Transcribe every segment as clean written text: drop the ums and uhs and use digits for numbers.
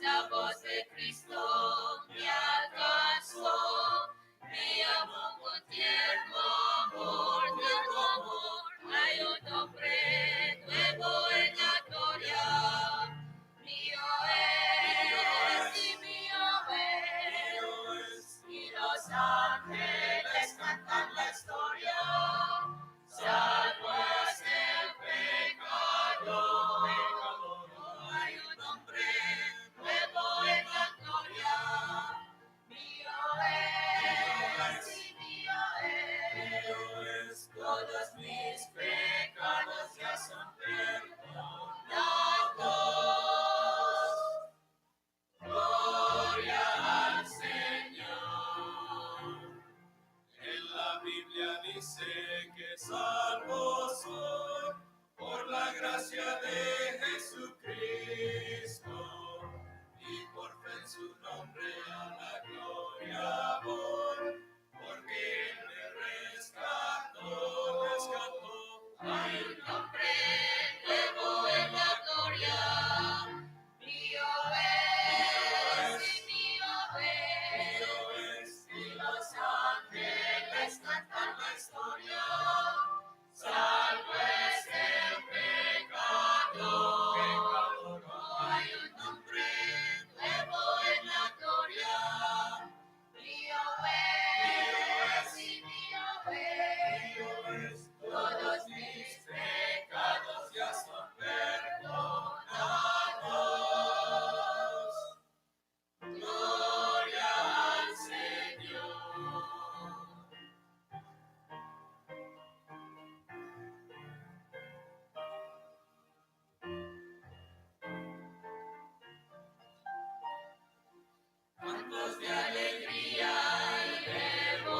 La voz de Cristo me alcanzó, me llamó con tierno amor, hay un nombre nuevo en la gloria, mío es y mío es, y los ángeles cantan la historia, salvo es el pecador, hay un nombre nuevo en la gloria, mío es y mío es, todos mis pecados ya son perdonados, gloria al Señor. En la Biblia dice que salvo soy por la gracia de Jesucristo. Y por fe en su nombre a la gloria voy, porque Él me rescató. Hay un nombre nuevo en la gloria, mío es y mío es, y los ángeles cantan la historia, salvo es el pecador. Hay un nombre nuevo en la gloria, mío es y mío es, todos mis pecados ya son perdonados, gloria al Señor. Cantos de alegría y elevo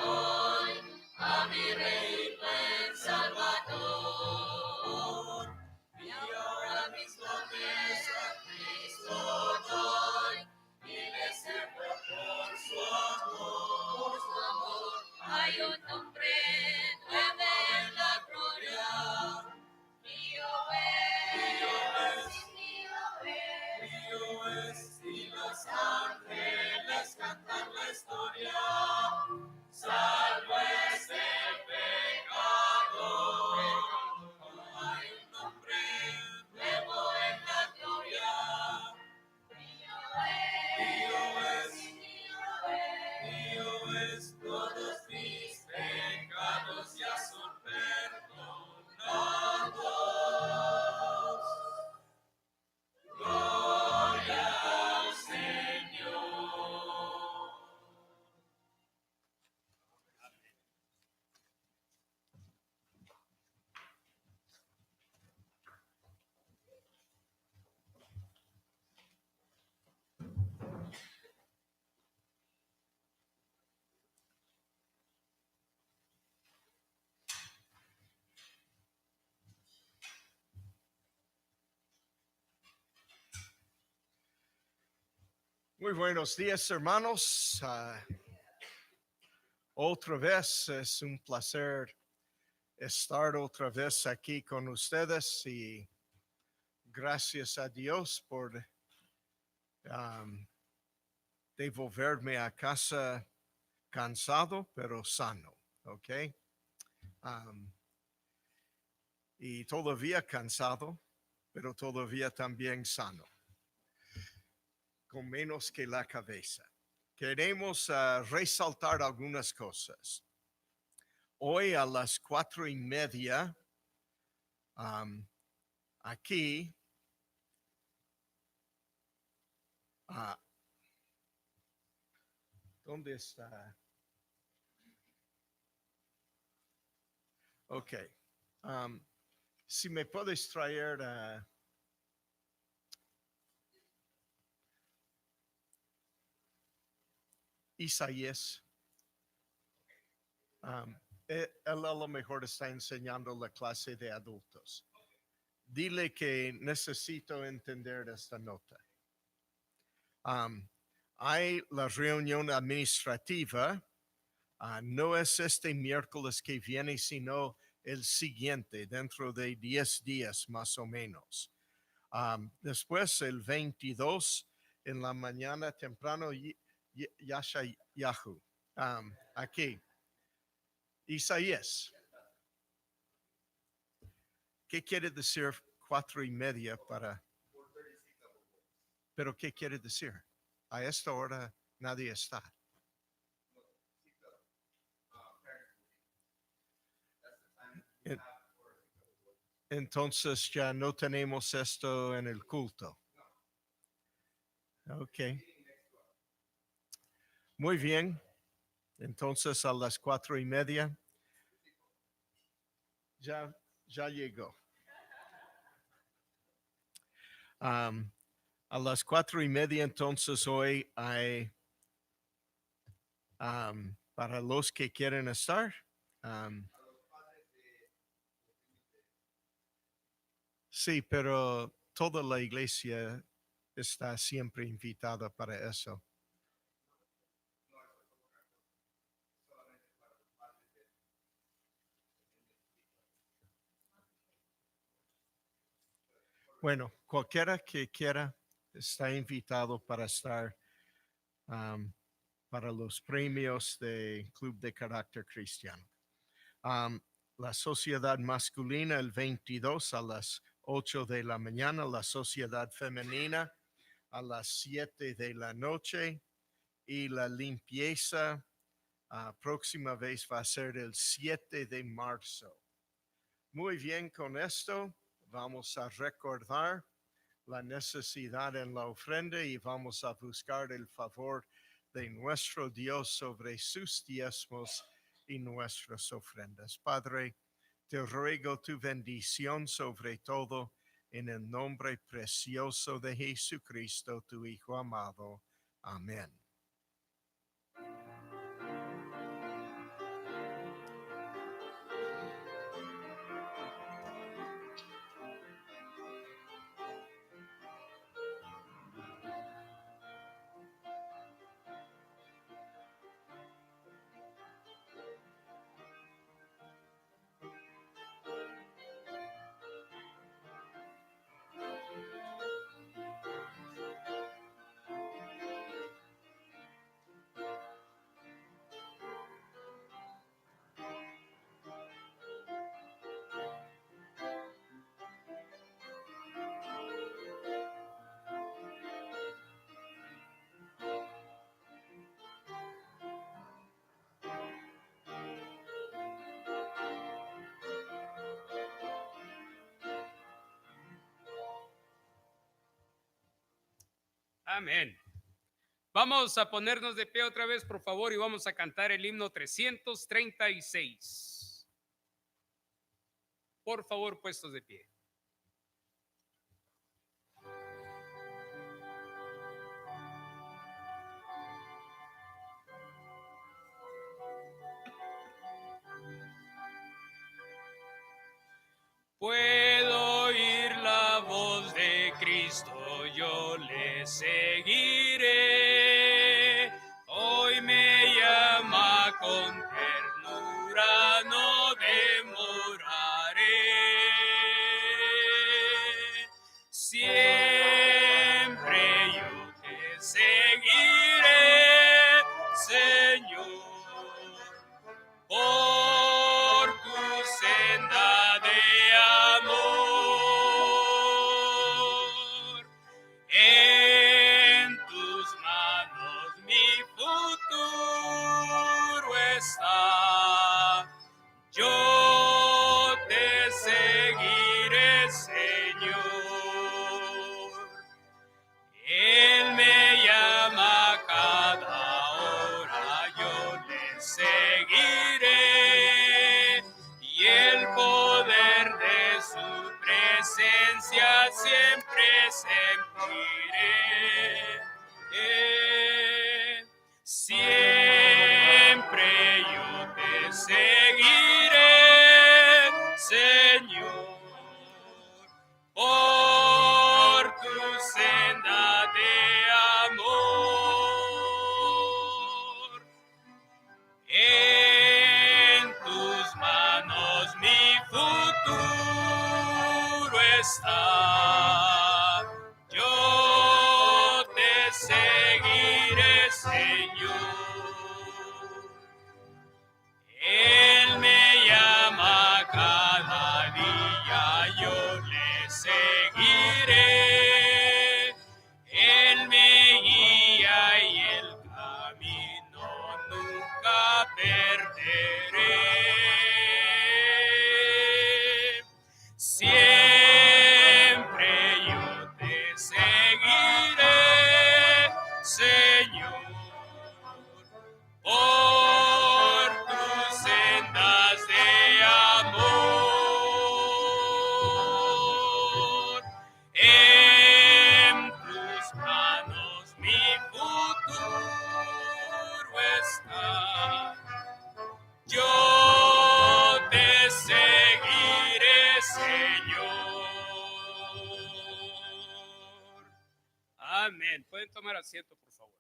hoy a mi Rey buen Salvador. Y ahora mis dones a Cristo doy y le sirvo por su amor. Hay un nombre nuevo en la gloria, mío es y mío es, y los ángeles cantan la historia, salvo es el pecador. Hay un nombre nuevo en la gloria, mío es y mío es, todos mis pecados ya son perdonados, gloria al Señor. Muy buenos días, hermanos. Otra vez es un placer estar otra vez aquí con ustedes y gracias a Dios por devolverme a casa cansado pero sano, ¿ok? Um, y todavía cansado, pero todavía también sano, con menos que la cabeza. Queremos resaltar algunas cosas. Hoy a las 4:30, aquí, ¿dónde está? Ok. Si me puedes traer Isaías. Él a lo mejor está enseñando la clase de adultos. Dile que necesito entender esta nota. Hay la reunión administrativa. No es este miércoles que viene, sino el siguiente, dentro de 10 días más o menos. Después, el 22 en la mañana temprano, Yashayahu. Aquí. Isaías. ¿Qué quiere decir 4:30 para? Pero ¿qué quiere decir? A esta hora nadie está. Entonces ya no tenemos esto en el culto. Ok. Muy bien. Entonces a las 4:30 ya llegó. A las 4:30 entonces hoy hay para los que quieren estar. Sí, pero toda la iglesia está siempre invitada para eso. Bueno, cualquiera que quiera está invitado para estar para los premios del Club de Carácter Cristiano. La sociedad masculina el 22 a las 8 de la mañana, la sociedad femenina a las 7 de la noche y la limpieza próxima vez va a ser el 7 de marzo. Muy bien, con esto vamos a recordar la necesidad en la ofrenda y vamos a buscar el favor de nuestro Dios sobre sus diezmos y nuestras ofrendas. Padre, te ruego tu bendición sobre todo en el nombre precioso de Jesucristo, tu Hijo amado. Amén. Amén. Vamos a ponernos de pie otra vez, por favor, y vamos a cantar el himno 336. Por favor, puestos de pie. Puedo oír la voz de Cristo, yo le seguiré. Hoy me llama con ternura, no demoraré. Señor. Él me llama cada hora, yo le seguiré, y el poder de su presencia siempre sentiré. Siempre yo te seguiré, Señor, por tu senda de amor. En tus manos mi futuro está. Yo te seguiré, Señor. Él me llama cada día, yo le seguiré. Él me guía y el camino nunca perderé. Siempre yo te seguiré, Señor, por tus sendas de amor. En tus manos mi futuro está. Yo te seguiré, Señor. Amén. Pueden tomar asiento, por favor.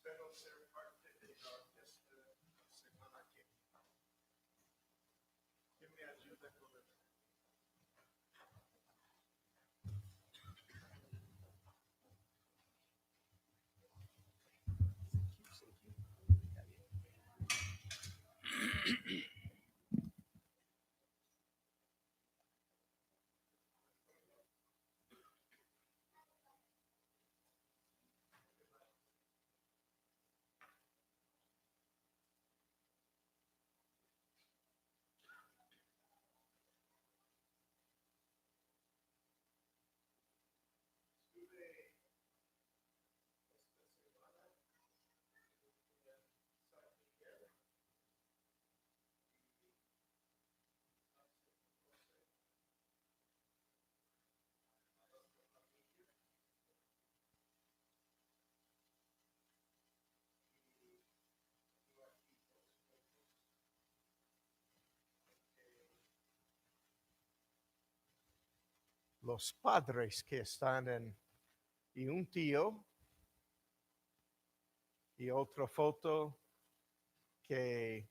espero ser parte de esta semana que me ayuda con el... Los padres que están y un tío y otra foto que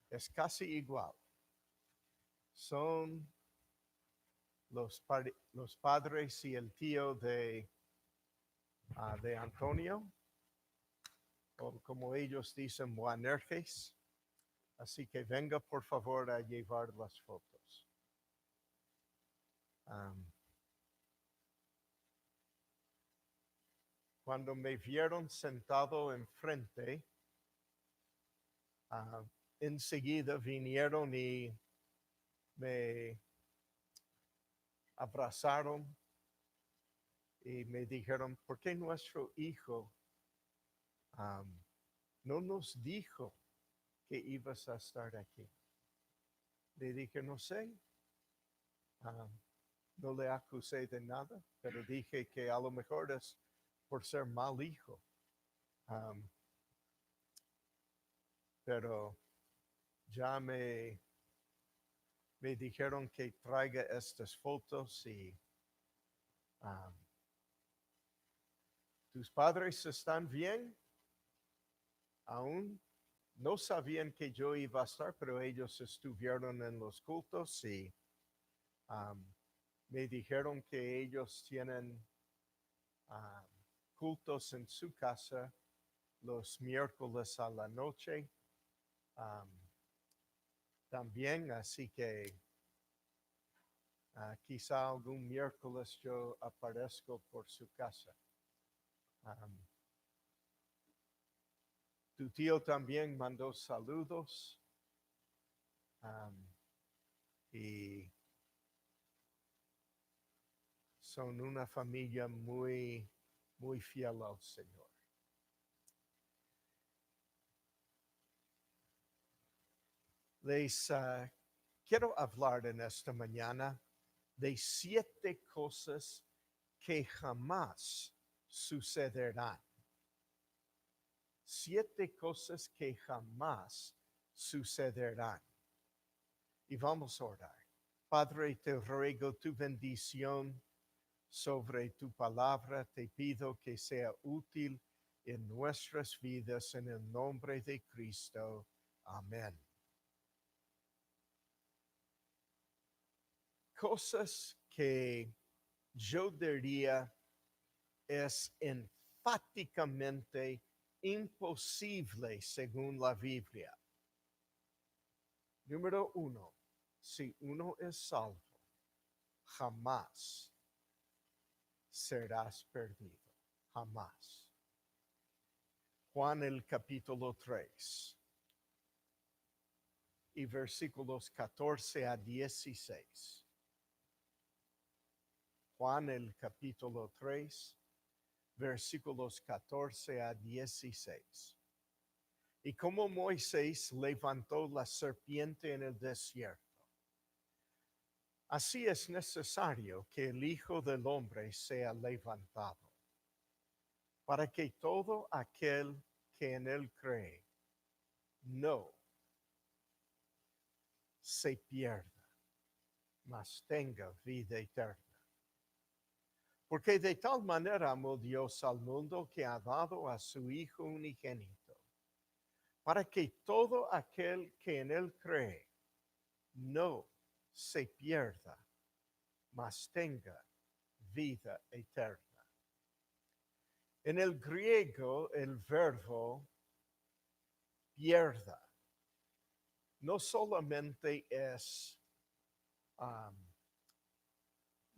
es casi igual. Son los padres y el tío de Antonio, o como ellos dicen, Boanerges. Así que venga por favor a llevar las fotos. Cuando me vieron sentado enfrente, enseguida vinieron y me abrazaron y me dijeron, ¿por qué nuestro hijo no nos dijo que ibas a estar aquí? Le dije, no sé, no le acusé de nada, pero dije que a lo mejor es por ser mal hijo. Pero ya me dijeron que traiga estas fotos y ¿tus padres están bien? Aún no sabían que yo iba a estar, pero ellos estuvieron en los cultos y me dijeron que ellos tienen cultos en su casa los miércoles a la noche también, así que quizá algún miércoles yo aparezco por su casa. Tu tío también mandó saludos y son una familia muy, muy fiel al Señor. Les quiero hablar en esta mañana de 7 cosas que jamás sucederán. 7 cosas que jamás sucederán. Y vamos a orar. Padre, te ruego tu bendición sobre tu palabra. Te pido que sea útil en nuestras vidas en el nombre de Cristo. Amén. Cosas que yo diría es enfáticamente imposible según la Biblia. Número 1, si uno es salvo, jamás serás perdido. Jamás. Juan el capítulo 3 y versículos 14 a 16. Juan el capítulo 3, versículos 14 a 16. Y como Moisés levantó la serpiente en el desierto, así es necesario que el Hijo del Hombre sea levantado, para que todo aquel que en él cree no se pierda, mas tenga vida eterna. Porque de tal manera amó Dios al mundo que ha dado a su Hijo unigénito, para que todo aquel que en él cree no se pierda, mas tenga vida eterna. En el griego, el verbo pierda no solamente es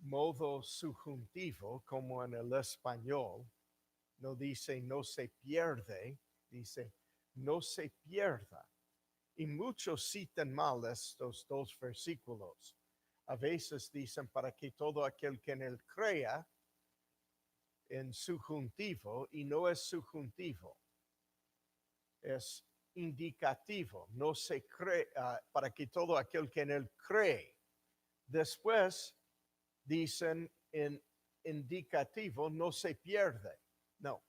modo subjuntivo como en el español, no dice no se pierde, dice no se pierda. Y muchos citan mal estos dos versículos. A veces dicen para que todo aquel que en él crea en subjuntivo, y no es subjuntivo, es indicativo, no se cree, para que todo aquel que en él cree. Después dicen en indicativo, no se pierde. No,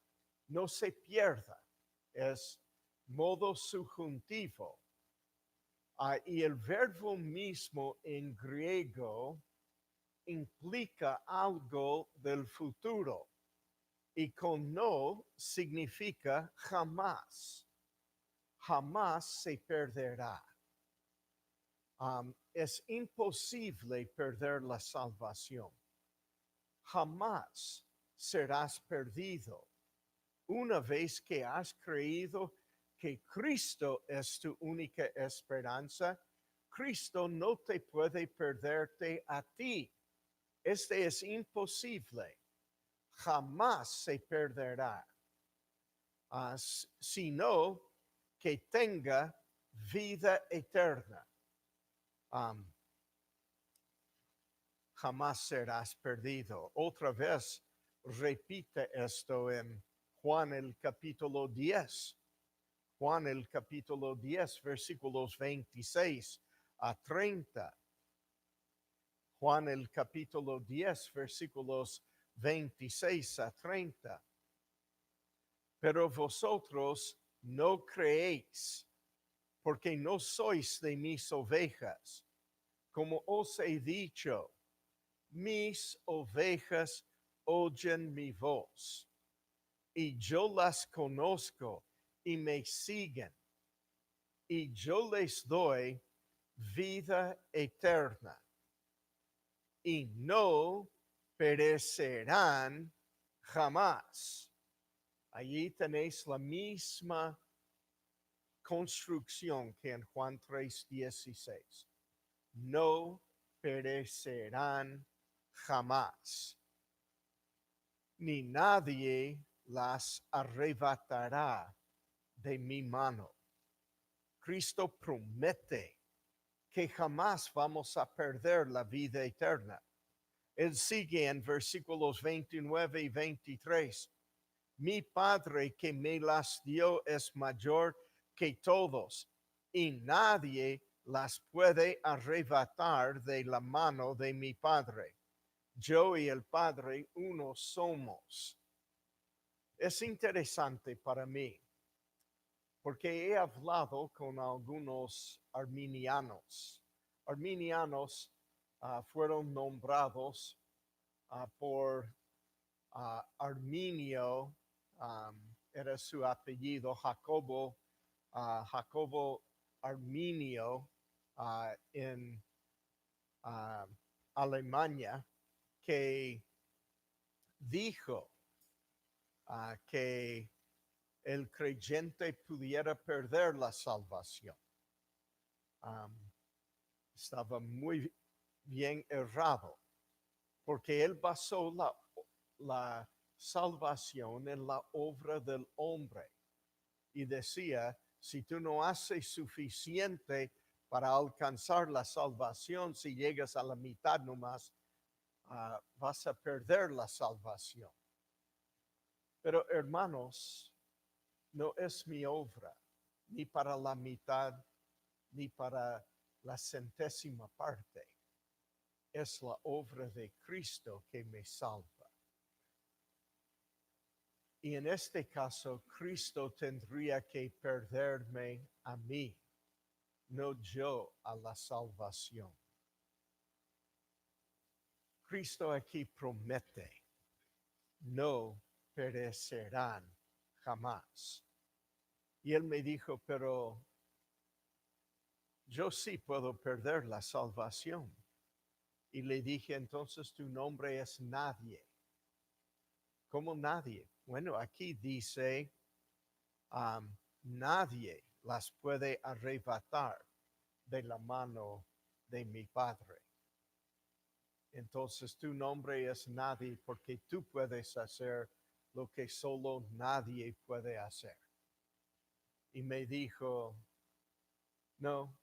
no se pierda. Es modo subjuntivo. Y el verbo mismo en griego implica algo del futuro. Y con no significa jamás. Jamás se perderá. Es imposible perder la salvación. Jamás serás perdido. Una vez que has creído que Cristo es tu única esperanza, Cristo no te puede perderte a ti. Este es imposible. Jamás se perderá. Sino que tenga vida eterna. Jamás serás perdido. Otra vez repite esto en Juan el capítulo 10. Juan el capítulo 10, versículos 26 a 30. Juan el capítulo 10, versículos 26 a 30. Pero vosotros no creéis, porque no sois de mis ovejas. Como os he dicho, mis ovejas oyen mi voz, y yo las conozco y me siguen, y yo les doy vida eterna, y no perecerán jamás. Allí tenéis la misma construcción que en Juan 3:16. No perecerán jamás, ni nadie las arrebatará de mi mano. Cristo promete que jamás vamos a perder la vida eterna. Él sigue en versículos 29 y 23. Mi Padre que me las dio es mayor que todos, y nadie las puede arrebatar de la mano de mi Padre. Yo y el Padre uno somos. Es interesante para mí, porque he hablado con algunos arminianos. Arminianos fueron nombrados por Arminio, era su apellido, Jacobo Arminio, en Alemania, que dijo que el creyente pudiera perder la salvación. Estaba muy bien errado, porque él basó la salvación en la obra del hombre. Y decía, si tú no haces suficiente para alcanzar la salvación, si llegas a la mitad nomás, vas a perder la salvación. Pero hermanos, no es mi obra, ni para la mitad, ni para la centésima parte. Es la obra de Cristo que me salva. Y en este caso, Cristo tendría que perderme a mí, no yo a la salvación. Cristo aquí promete no perecerán jamás. Y él me dijo, pero yo sí puedo perder la salvación. Y le dije, entonces tu nombre es nadie. ¿Cómo nadie? Bueno, aquí dice, nadie las puede arrebatar de la mano de mi Padre. Entonces tu nombre es nadie porque tú puedes hacer lo que solo nadie puede hacer. Y me dijo, no,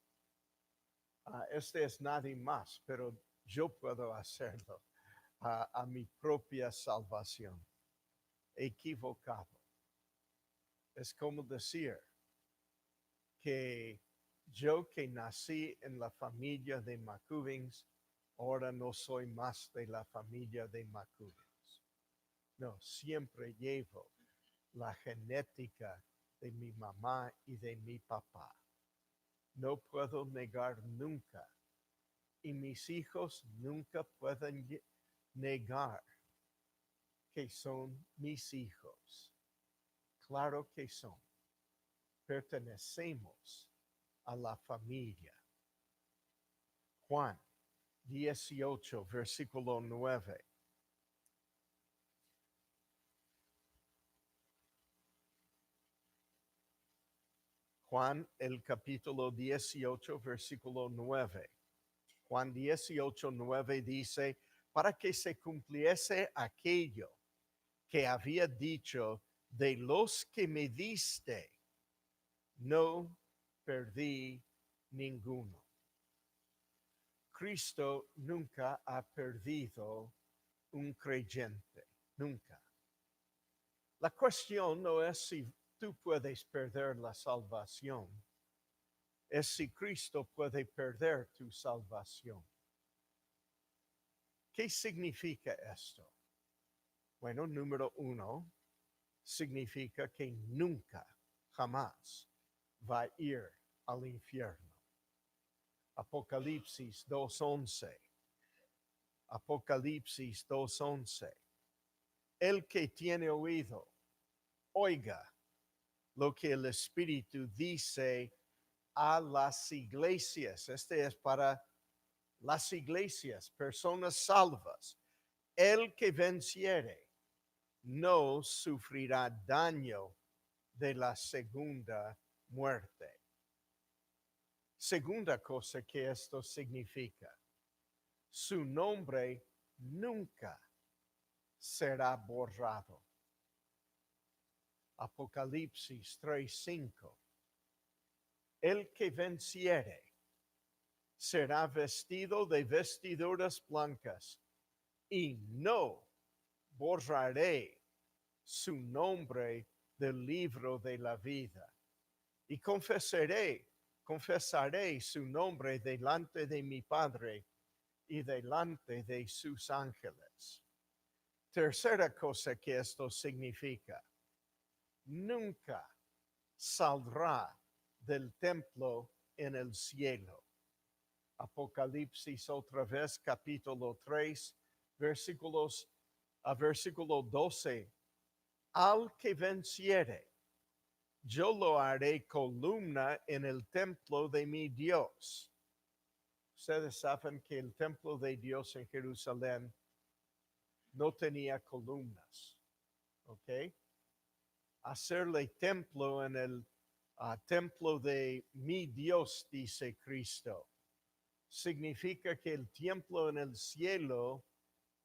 este es nadie más, pero yo puedo hacerlo a mi propia salvación. Equivocado. Es como decir que yo que nací en la familia de McCubbins, ahora no soy más de la familia de McCubbins. No, siempre llevo la genética de mi mamá y de mi papá. No puedo negar nunca. Y mis hijos nunca pueden negar que son mis hijos. Claro que son. Pertenecemos a la familia. Juan 18, versículo 9. Juan, el capítulo 18, versículo 9. Juan 18, 9 dice, para que se cumpliese aquello que había dicho, de los que me diste, no perdí ninguno. Cristo nunca ha perdido un creyente, nunca. La cuestión no es si tú puedes perder la salvación, es si Cristo puede perder tu salvación. ¿Qué significa esto? Bueno, número uno, significa que nunca, jamás va a ir al infierno. Apocalipsis 2:11. Apocalipsis 2:11. El que tiene oído, oiga lo que el Espíritu dice a las iglesias. Este es para las iglesias, personas salvas. El que venciere no sufrirá daño de la segunda muerte. Segunda cosa que esto significa, su nombre nunca será borrado. Apocalipsis 3:5. El que venciere será vestido de vestiduras blancas y no borraré su nombre del libro de la vida. Y confesaré su nombre delante de mi Padre y delante de sus ángeles. Tercera cosa que esto significa, nunca saldrá del templo en el cielo. Apocalipsis otra vez, capítulo 3, versículo 12. Al que venciere, yo lo haré columna en el templo de mi Dios. Ustedes saben que el templo de Dios en Jerusalén no tenía columnas. ¿Ok? Hacerle templo en el templo de mi Dios, dice Cristo, significa que el templo en el cielo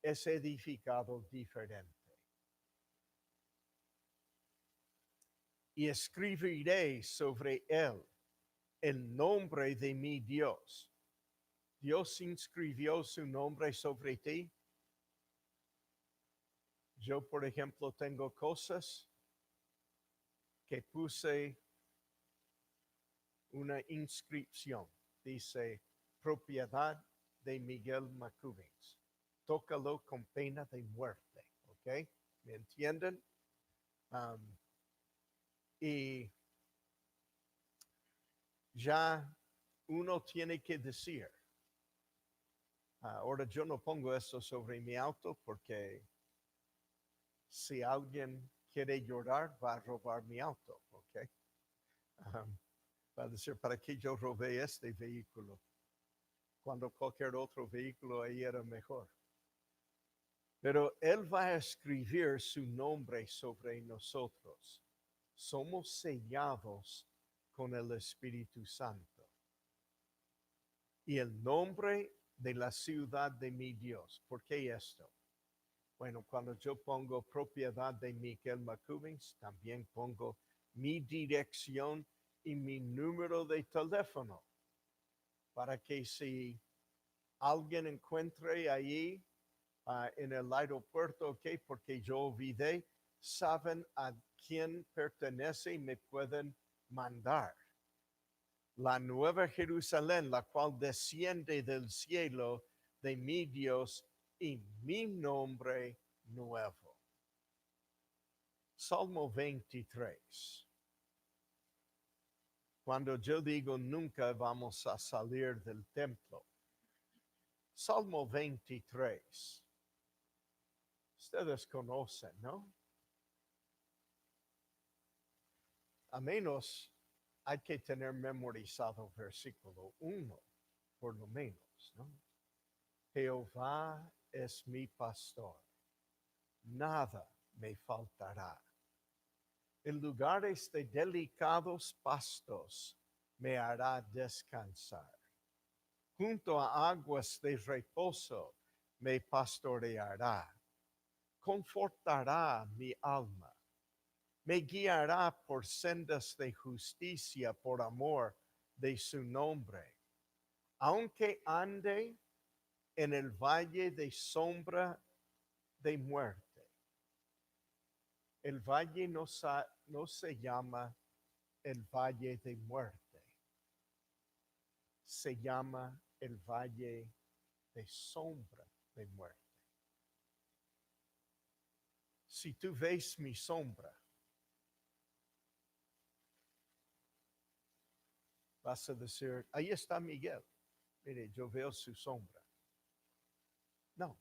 es edificado diferente. Y escribiré sobre él el nombre de mi Dios. Dios inscribió su nombre sobre ti. Yo, por ejemplo, tengo cosas que puse una inscripción. Dice, propiedad de Miguel McCubbins. Tócalo con pena de muerte. ¿Ok? ¿Me entienden? Y ya uno tiene que decir, ahora yo no pongo eso sobre mi auto porque Si alguien quiere llorar, va a robar mi auto, ¿ok? Va a decir, ¿para qué yo robé este vehículo? Cuando cualquier otro vehículo ahí era mejor. Pero Él va a escribir su nombre sobre nosotros. Somos sellados con el Espíritu Santo. Y el nombre de la ciudad de mi Dios. ¿Por qué esto? Bueno, cuando yo pongo propiedad de Miguel McCubbins, también pongo mi dirección y mi número de teléfono. Para que si alguien encuentre ahí en el aeropuerto, ok, porque yo olvidé, saben a quién pertenece y me pueden mandar. La nueva Jerusalén, la cual desciende del cielo de mi Dios y mi nombre nuevo. Salmo 23. Cuando yo digo nunca vamos a salir del templo. Salmo 23. Ustedes conocen, ¿no? A menos hay que tener memorizado versículo 1, por lo menos, ¿no? Jehová es mi pastor, nada me faltará. En lugares de delicados pastos me hará descansar. Junto a aguas de reposo me pastoreará. Confortará mi alma. Me guiará por sendas de justicia por amor de su nombre. Aunque ande en el valle de sombra de muerte. El valle no se llama el valle de muerte. Se llama el valle de sombra de muerte. Si tú ves mi sombra, vas a decir, ahí está Miguel. Mire, yo veo su sombra. No,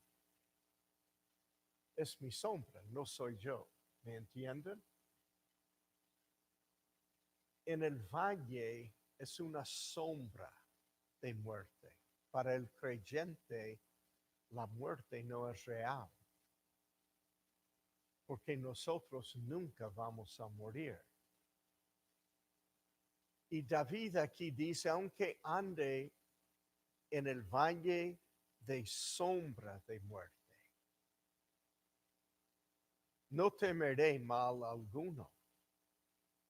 es mi sombra, no soy yo. ¿Me entienden? En el valle es una sombra de muerte. Para el creyente, la muerte no es real. Porque nosotros nunca vamos a morir. Y David aquí dice, aunque ande en el valle de sombra de muerte, no temeré mal alguno,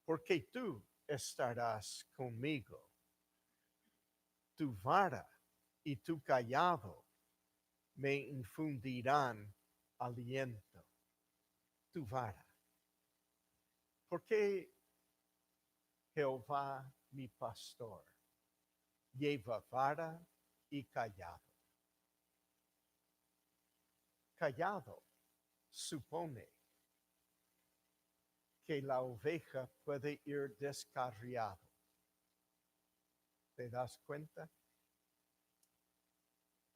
porque tú estarás conmigo. Tu vara y tu callado me infundirán aliento. Tu vara. Porque Jehová mi pastor lleva vara y callado. Callado supone que la oveja puede ir descarriado. ¿Te das cuenta?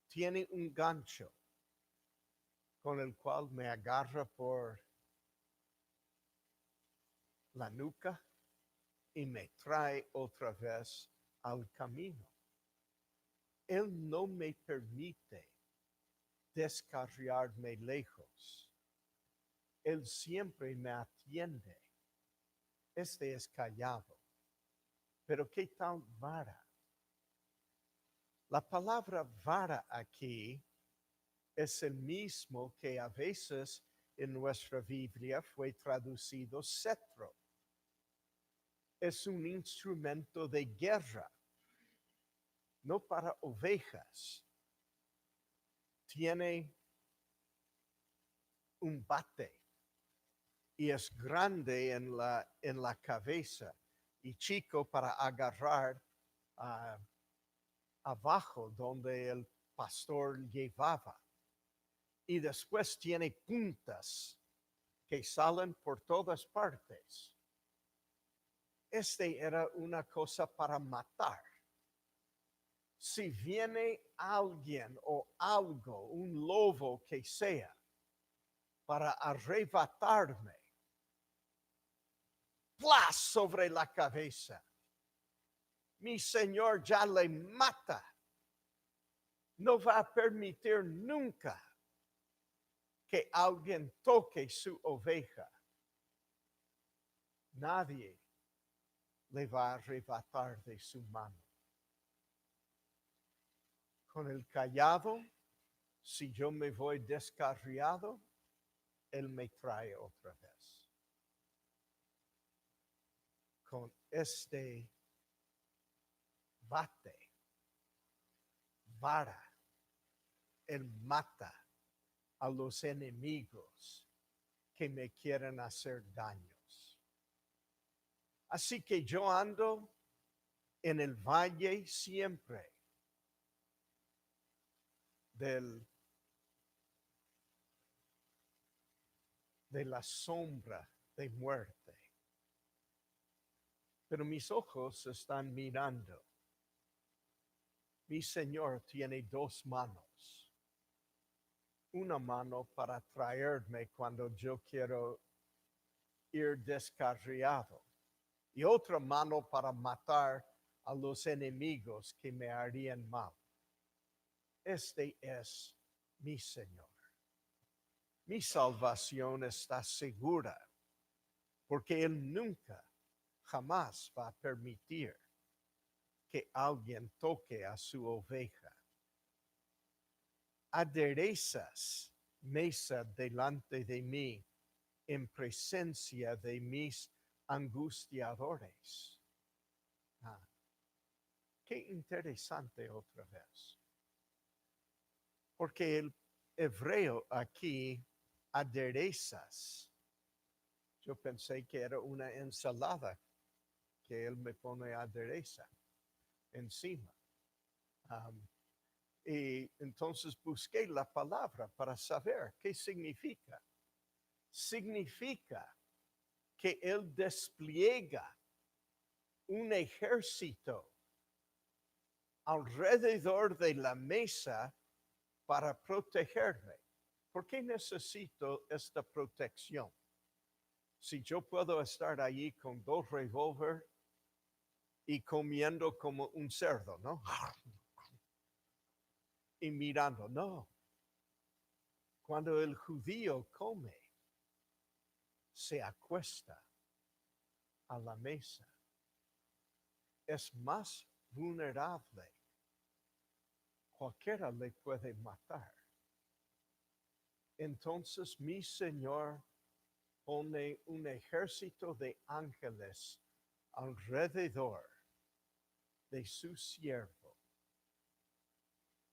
Tiene un gancho con el cual me agarra por la nuca y me trae otra vez al camino. Él no me permite descarriarme lejos. Él siempre me atiende. Este es callado. Pero ¿qué tal vara? La palabra vara aquí es el mismo que a veces en nuestra Biblia fue traducido cetro. Es un instrumento de guerra, no para ovejas. Tiene un bate y es grande en la cabeza y chico para agarrar abajo donde el pastor llevaba. Y después tiene puntas que salen por todas partes. Este era una cosa para matar. Si viene alguien o algo, un lobo que sea, para arrebatarme. ¡Plas! Sobre la cabeza. Mi Señor ya le mata. No va a permitir nunca que alguien toque su oveja. Nadie le va a arrebatar de su mano. Con el callado, si yo me voy descarriado, Él me trae otra vez. Con este bate, vara, Él mata a los enemigos que me quieren hacer daños. Así que yo ando en el valle siempre de la sombra de muerte. Pero mis ojos están mirando. Mi Señor tiene dos manos. Una mano para traerme cuando yo quiero ir descarriado. Y otra mano para matar a los enemigos que me harían mal. Este es mi Señor. Mi salvación está segura, porque Él nunca, jamás va a permitir que alguien toque a su oveja. Aderezas mesa delante de mí en presencia de mis angustiadores. Qué interesante otra vez. Porque el hebreo aquí, aderezas, yo pensé que era una ensalada que él me pone adereza encima. Y entonces busqué la palabra para saber qué significa. Significa que él despliega un ejército alrededor de la mesa para protegerme. ¿Por qué necesito esta protección? Si yo puedo estar allí con 2 revólveres y comiendo como un cerdo, ¿no? Y mirando, no. Cuando el judío come, se acuesta a la mesa. Es más vulnerable. Cualquiera le puede matar. Entonces mi Señor pone un ejército de ángeles alrededor de su siervo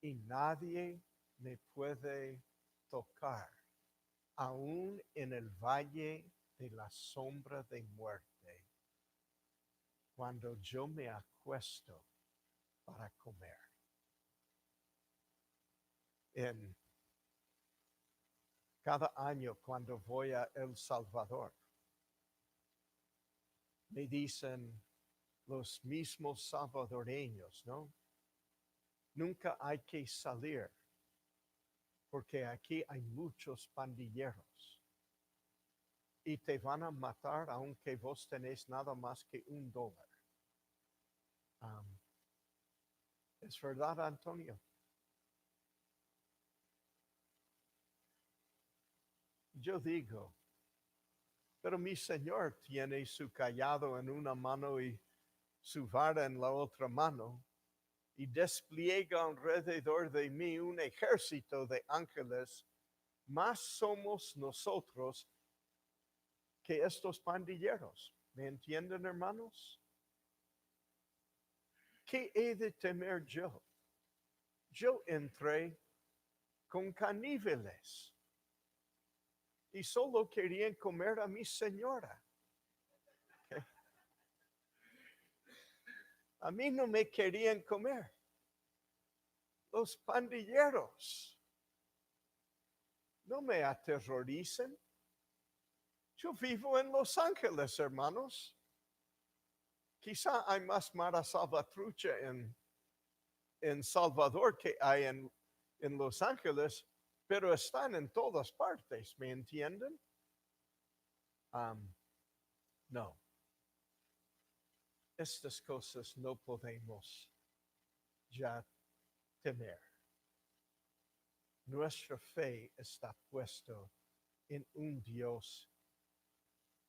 y nadie me puede tocar, aún en el valle de la sombra de muerte, cuando yo me acuesto para comer. En cada año cuando voy a El Salvador, me dicen los mismos salvadoreños, ¿no? Nunca hay que salir, porque aquí hay muchos pandilleros y te van a matar aunque vos tenés nada más que $1. ¿Es verdad, Antonio? Yo digo, pero mi Señor tiene su cayado en una mano y su vara en la otra mano, y despliega alrededor de mí un ejército de ángeles. Más somos nosotros que estos pandilleros. ¿Me entienden, hermanos? ¿Qué he de temer yo? Yo entré con caníbales y solo querían comer a mi señora. ¿Okay? A mí no me querían comer. Los pandilleros no me aterroricen. Yo vivo en Los Ángeles, hermanos. Quizá hay más mara salvatrucha en Salvador que hay en Los Ángeles, pero están en todas partes, ¿me entienden? No, estas cosas no podemos ya temer. Nuestra fe está puesto en un Dios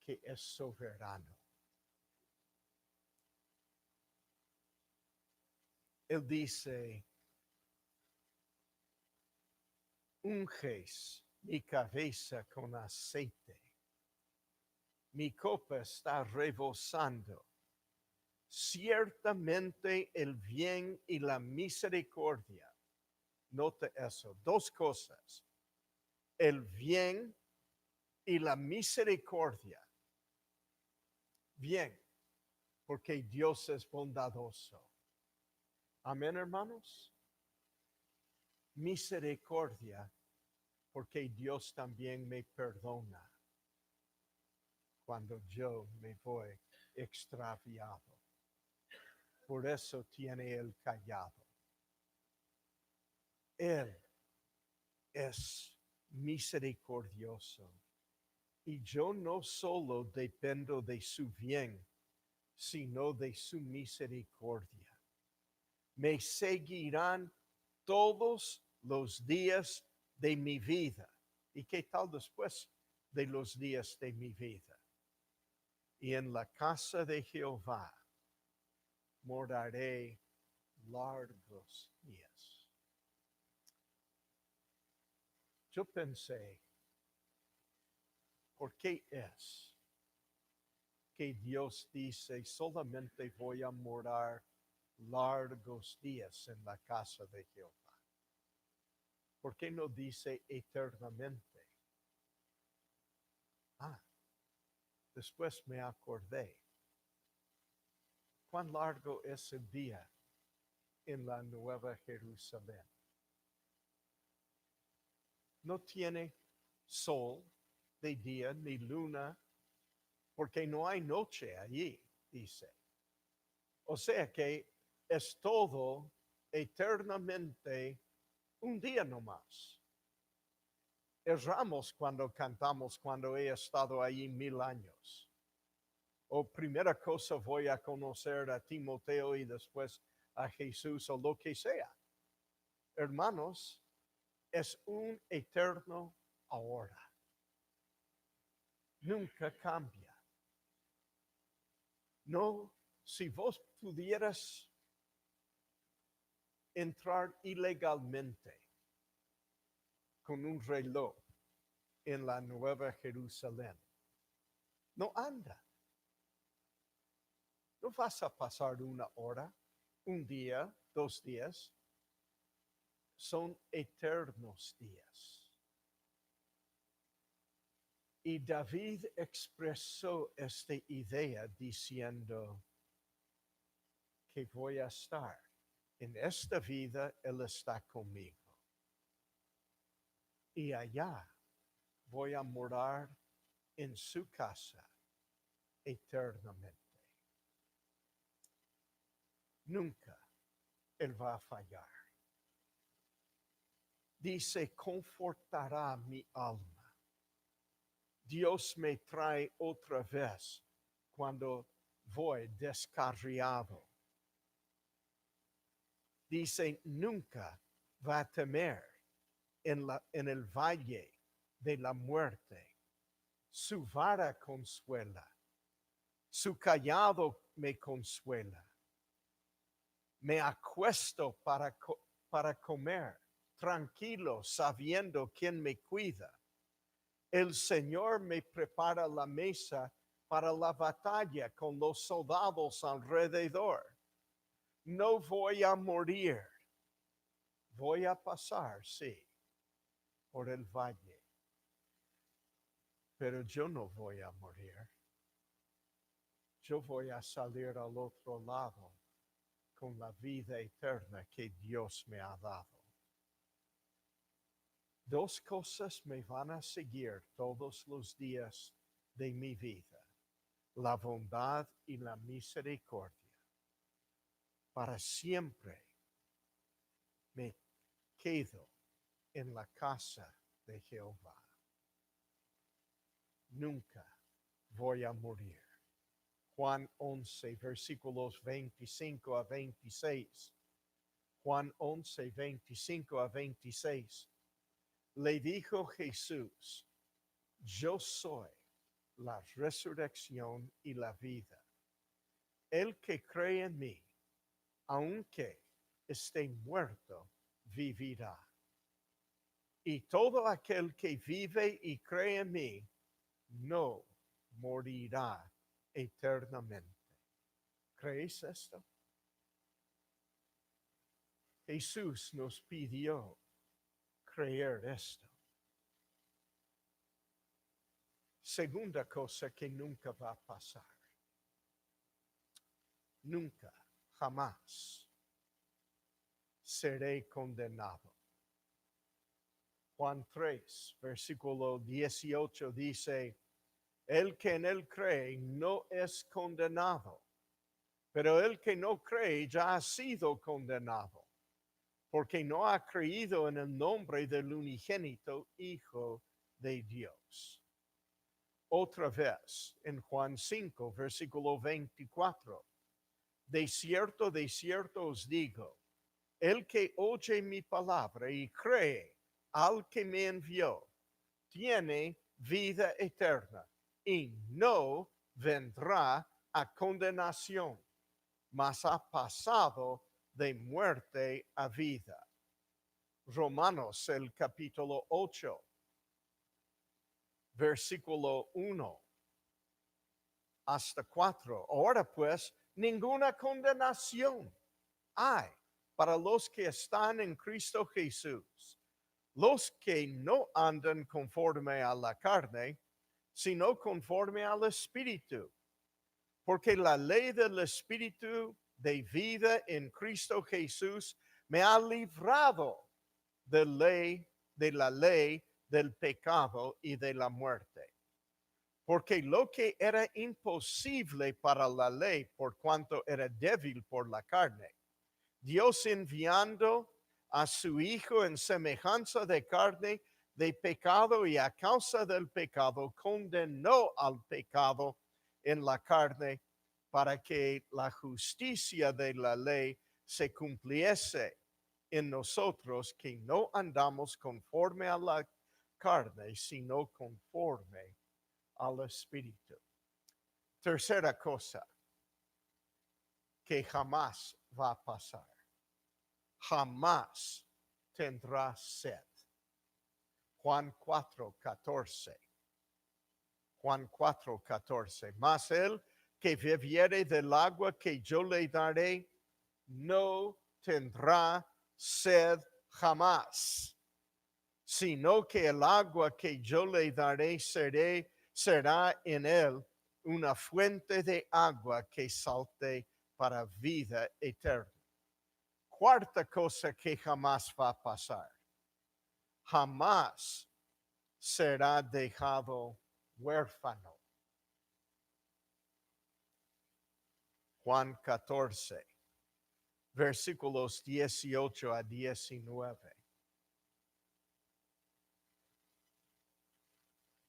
que es soberano. Él dice, unges mi cabeza con aceite, mi copa está rebosando. Ciertamente el bien y la misericordia. Nota eso, dos cosas. El bien y la misericordia. Bien, porque Dios es bondadoso. Amén, hermanos. Misericordia, porque Dios también me perdona cuando yo me voy extraviado. Por eso tiene el callado. Él es misericordioso. Y yo no solo dependo de su bien, sino de su misericordia. Me seguirán todos los días de mi vida. ¿Y qué tal después de los días de mi vida? Y en la casa de Jehová moraré largos días. Yo pensé, ¿por qué es que Dios dice solamente voy a morar largos días en la casa de Jehová? ¿Por qué no dice eternamente? Después me acordé. ¿Cuán largo es el día en la Nueva Jerusalén? No tiene sol de día ni luna, porque no hay noche allí, dice. O sea que es todo eternamente un día nomás. Erramos cuando cantamos cuando he estado allí 1000 años. O primera cosa voy a conocer a Timoteo y después a Jesús o lo que sea. Hermanos, es un eterno ahora. Nunca cambia. No, si vos pudieras entrar ilegalmente con un reloj en la Nueva Jerusalén, no anda. No vas a pasar una hora, un día, 2 días. Son eternos días. Y David expresó esta idea diciendo que voy a estar en esta vida, Él está conmigo. Y allá voy a morar en su casa eternamente. Nunca Él va a fallar. Dice, confortará mi alma. Dios me trae otra vez cuando voy descarriado. Dice, nunca va a temer en el valle de la muerte. Su vara consuela, su callado me consuela. Me acuesto para comer, tranquilo, sabiendo quién me cuida. El Señor me prepara la mesa para la batalla con los soldados alrededor. No voy a morir. Voy a pasar, sí, por el valle. Pero yo no voy a morir. Yo voy a salir al otro lado con la vida eterna que Dios me ha dado. Dos cosas me van a seguir todos los días de mi vida: la bondad y la misericordia. Para siempre me quedo en la casa de Jehová. Nunca voy a morir. Juan 11, versículos 25 a 26. Juan 11, 25 a 26. Le dijo Jesús, yo soy la resurrección y la vida. El que cree en mí, aunque esté muerto, vivirá. Y todo aquel que vive y cree en mí, no morirá eternamente. ¿Crees esto? Jesús nos pidió creer esto. Segunda cosa que nunca va a pasar. Nunca, jamás seré condenado. Juan 3, versículo 18 dice, el que en él cree no es condenado, pero el que no cree ya ha sido condenado, porque no ha creído en el nombre del unigénito Hijo de Dios. Otra vez, en Juan 5, versículo 24, de cierto os digo, el que oye mi palabra y cree al que me envió, tiene vida eterna y no vendrá a condenación, mas ha pasado de muerte a vida. Romanos, el capítulo 8, versículo 1 hasta 4. Ahora pues, ninguna condenación hay para los que están en Cristo Jesús, los que no andan conforme a la carne, sino conforme al Espíritu. Porque la ley del Espíritu de vida en Cristo Jesús me ha librado de la ley del pecado y de la muerte. Porque lo que era imposible para la ley, por cuanto era débil por la carne, Dios enviando a su Hijo en semejanza de carne de pecado y a causa del pecado condenó al pecado en la carne para que la justicia de la ley se cumpliese en nosotros, que no andamos conforme a la carne, sino conforme al Espíritu. Tercera cosa que jamás va a pasar. Jamás tendrá sed. Juan 4:14. Juan 4:14. Mas el que bebiere del agua que yo le daré, no tendrá sed jamás, sino que el agua que yo le daré será en él una fuente de agua que salte para vida eterna. Cuarta cosa que jamás va a pasar. Jamás será dejado huérfano. Juan 14, versículos 18 a 19.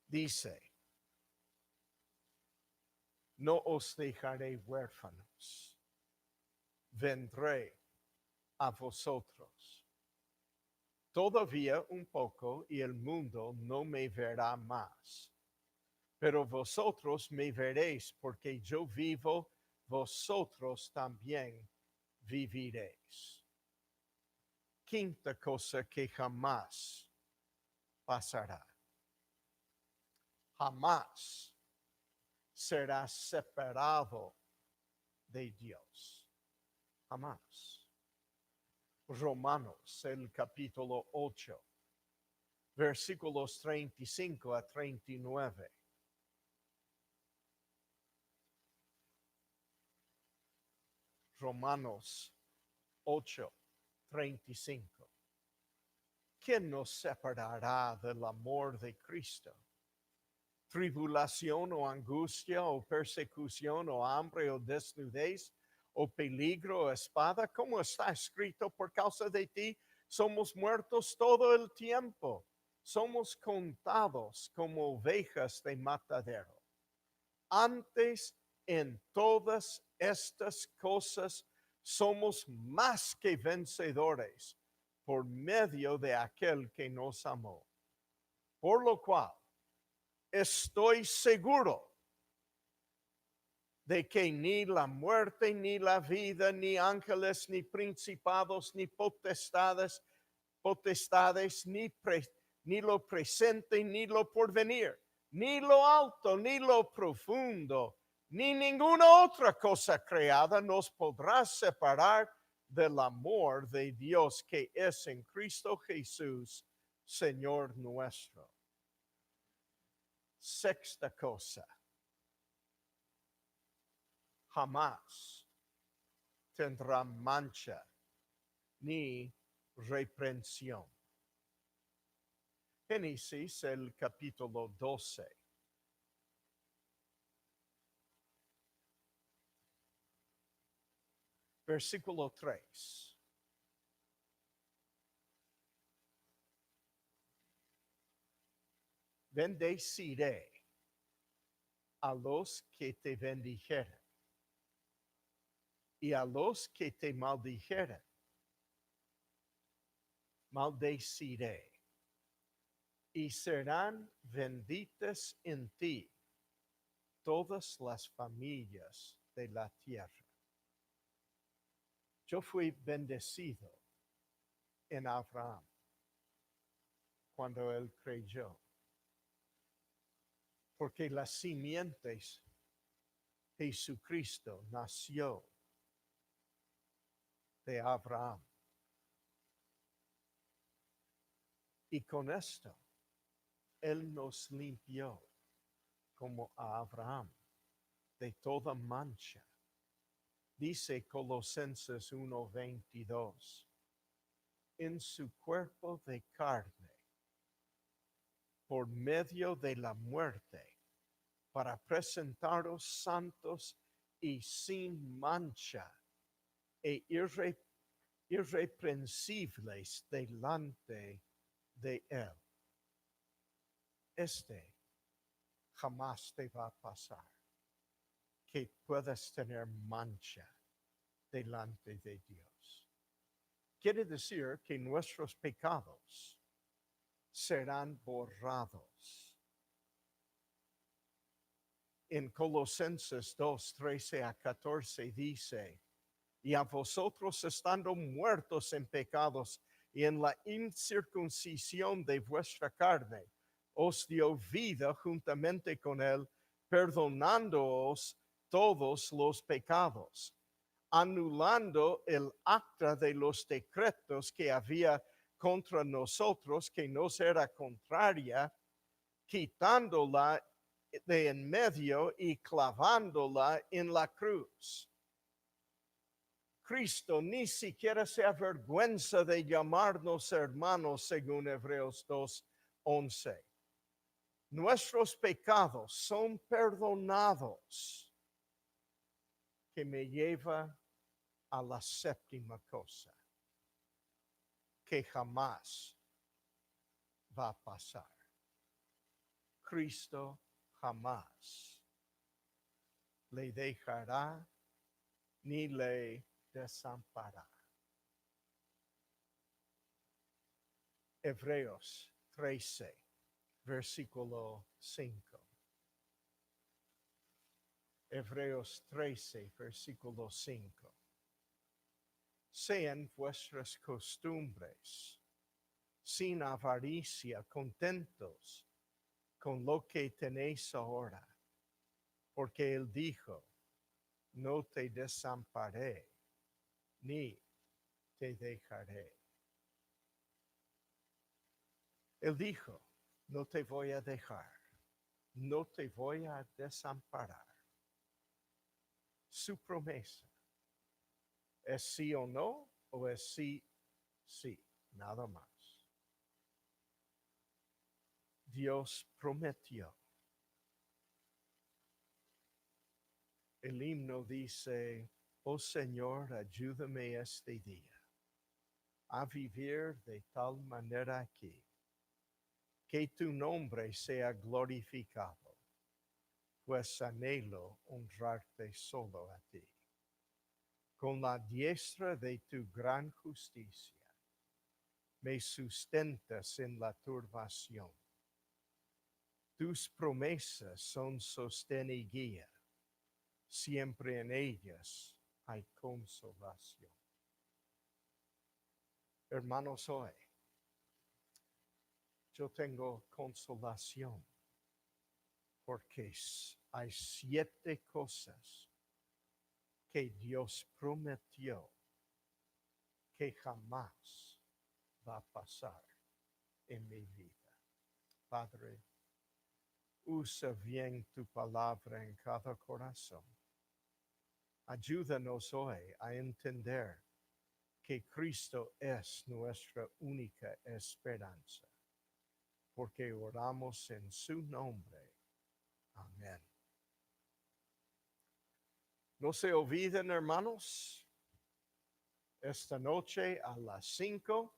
Dice, no os dejaré huérfanos, vendré a vosotros. Todavía un poco y el mundo no me verá más, pero vosotros me veréis, porque yo vivo, vosotros también viviréis. Quinta cosa que jamás pasará. Jamás será separado de Dios. Jamás. Romanos, el capítulo 8, versículos 35 a 39. Romanos 8, 35. ¿Quién nos separará del amor de Cristo? ¿Tribulación o angustia o persecución o hambre o desnudez o peligro o espada? Como está escrito, por causa de ti Somos muertos todo el tiempo. Somos contados como ovejas de matadero. Antes, en todas estas cosas, somos más que vencedores por medio de aquel que nos amó. Por lo cual, estoy seguro de que ni la muerte, ni la vida, ni ángeles, ni principados, ni potestades, ni lo presente, ni lo porvenir, ni lo alto, ni lo profundo, ni ninguna otra cosa creada nos podrá separar del amor de Dios que es en Cristo Jesús, Señor nuestro. Sexta cosa. Jamás tendrá mancha ni reprensión. Génesis, el capítulo 12. Versículo 3. Bendeciré a los que te bendijeren, y a los que te maldijeren, maldeciré. Y serán benditas en ti todas las familias de la tierra. Yo fui bendecido en Abraham cuando él creyó, porque las simientes Jesucristo nació de Abraham. Y con esto, él nos limpió como a Abraham de toda mancha. Dice Colosenses 1:22, en su cuerpo de carne, por medio de la muerte, para presentaros santos y sin mancha e irreprensibles delante de él. Jamás te va a pasar que puedas tener mancha delante de Dios. Quiere decir que nuestros pecados serán borrados. En Colosenses 2:13-14 dice, y a vosotros estando muertos en pecados y en la incircuncisión de vuestra carne, os dio vida juntamente con él, perdonándoos todos los pecados, anulando el acta de los decretos que había contra nosotros, que nos era contraria, quitándola de en medio y clavándola en la cruz. Cristo ni siquiera se avergüenza de llamarnos hermanos, según Hebreos 2:11. Nuestros pecados son perdonados, que me lleva a la séptima cosa, que jamás va a pasar. Cristo jamás le dejará ni le desamparará. Hebreos 13, versículo 5. Hebreos 13, versículo 5. Sean vuestras costumbres sin avaricia, contentos con lo que tenéis ahora, porque él dijo, no te desamparé, ni te dejaré. Él dijo, no te voy a dejar, no te voy a desamparar. Su promesa es sí o no, o es sí, sí, nada más. Dios prometió. El himno dice, oh Señor, ayúdame este día a vivir de tal manera aquí, que tu nombre sea glorificado, pues anhelo honrarte solo a ti. Con la diestra de tu gran justicia, me sustentas en la turbación. Tus promesas son sostén y guía, siempre en ellas hay consolación. Hermanos, hoy yo tengo consolación porque hay 7 cosas que Dios prometió que jamás va a pasar en mi vida. Padre, usa bien tu palabra en cada corazón. Ayúdanos hoy a entender que Cristo es nuestra única esperanza, porque oramos en su nombre. Amén. No se olviden, hermanos, esta noche a las 5